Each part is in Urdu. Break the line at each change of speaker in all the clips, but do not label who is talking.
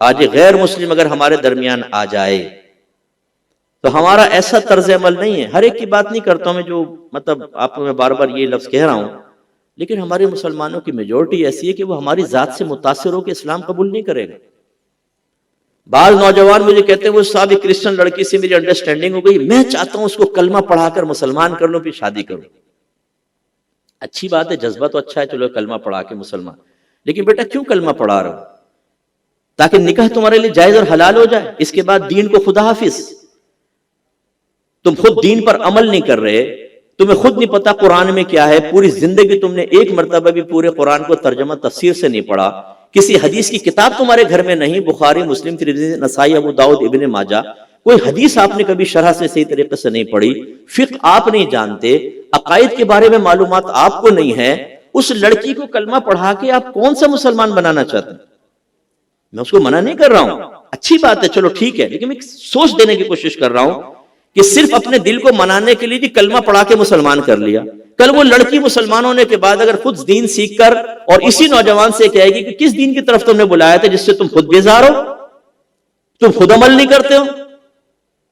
آج غیر مسلم اگر ہمارے درمیان آ جائے تو ہمارا ایسا طرز عمل نہیں ہے، ہر ایک کی بات نہیں کرتا ہوں میں، جو مطلب آپ کو میں بار بار یہ لفظ کہہ رہا ہوں، لیکن ہمارے مسلمانوں کی میجورٹی ایسی ہے کہ وہ ہماری ذات سے متاثر ہو کے اسلام قبول نہیں کرے گا۔ بعض نوجوان مجھے کہتے ہیں وہ صاحب ایک کرسچن لڑکی سے میری انڈرسٹینڈنگ ہو گئی، میں چاہتا ہوں اس کو کلمہ پڑھا کر مسلمان کر لوں پھر شادی کروں۔ اچھی بات ہے، جذبہ تو اچھا ہے، چلو کلمہ پڑھا کے مسلمان، لیکن بیٹا کیوں کلمہ پڑھا رہا ہو؟ تاکہ نکاح تمہارے لیے جائز اور حلال ہو جائے، اس کے بعد دین کو خدا حافظ۔ تم خود دین پر عمل نہیں کر رہے، تمہیں خود نہیں پتا قرآن میں کیا ہے، پوری زندگی تم نے ایک مرتبہ بھی پورے قرآن کو ترجمہ تفسیر سے نہیں پڑھا، کسی حدیث کی کتاب تمہارے گھر میں نہیں، بخاری، مسلم، ترمذی، نسائی، ابو داؤد، ابن ماجہ، کوئی حدیث آپ نے کبھی شرح سے صحیح طریقے سے نہیں پڑھی، فقہ آپ نہیں جانتے، عقائد کے بارے میں معلومات آپ کو نہیں ہے، اس لڑکی کو کلمہ پڑھا کے آپ کون سا مسلمان بنانا چاہتے ہیں؟ میں اس کو منع نہیں کر رہا ہوں، اچھی بات ہے، چلو ٹھیک ہے، لیکن میں سوچ دینے کی کوشش کر رہا ہوں کہ صرف اپنے دل کو منانے کے لیے کلمہ پڑھا کے مسلمان کر لیا، کل وہ لڑکی مسلمان ہونے کے بعد اگر خود دین سیکھ کر اور اسی نوجوان سے کہے گی کہ کس دین کی طرف تم نے بلایا تھا جس سے تم خود بیزار ہو، تم خود عمل نہیں کرتے ہو،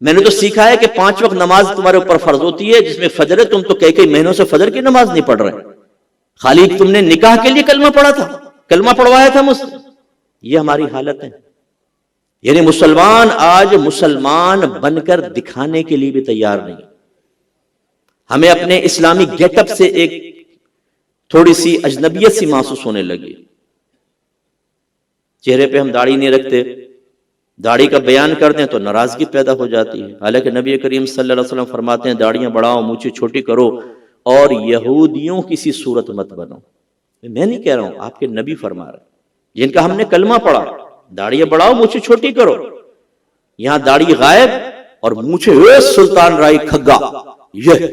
میں نے تو سیکھا ہے کہ 5 وقت نماز تمہارے اوپر فرض ہوتی ہے جس میں فجر ہے، تم تو کئی مہینوں سے فجر کی نماز نہیں پڑھ رہے، خالی تم نے نکاح کے لیے کلمہ پڑھا تھا، کلمہ پڑھوایا تھا مجھ سے۔ یہ ہماری حالت ہے، یعنی مسلمان آج مسلمان بن کر دکھانے کے لیے بھی تیار نہیں۔ ہمیں اپنے اسلامی گیٹ اپ سے ایک تھوڑی سی اجنبیت سی محسوس ہونے لگی، چہرے پہ ہم داڑھی نہیں رکھتے، داڑھی کا بیان کر دیں تو ناراضگی پیدا ہو جاتی ہے، حالانکہ نبی کریم صلی اللہ علیہ وسلم فرماتے ہیں داڑیاں بڑھاؤ، مونچھیں چھوٹی کرو اور یہودیوں کی سی صورت مت بنو۔ میں نہیں کہہ رہا ہوں، آپ کے نبی فرما رہے ہیں، جن کا ہم نے کلمہ پڑھا، داڑیاں بڑھاؤ، مونچھیں چھوٹی کرو۔ یہاں داڑھی غائب اور مونچھیں سلطان رائی کھگا، یہ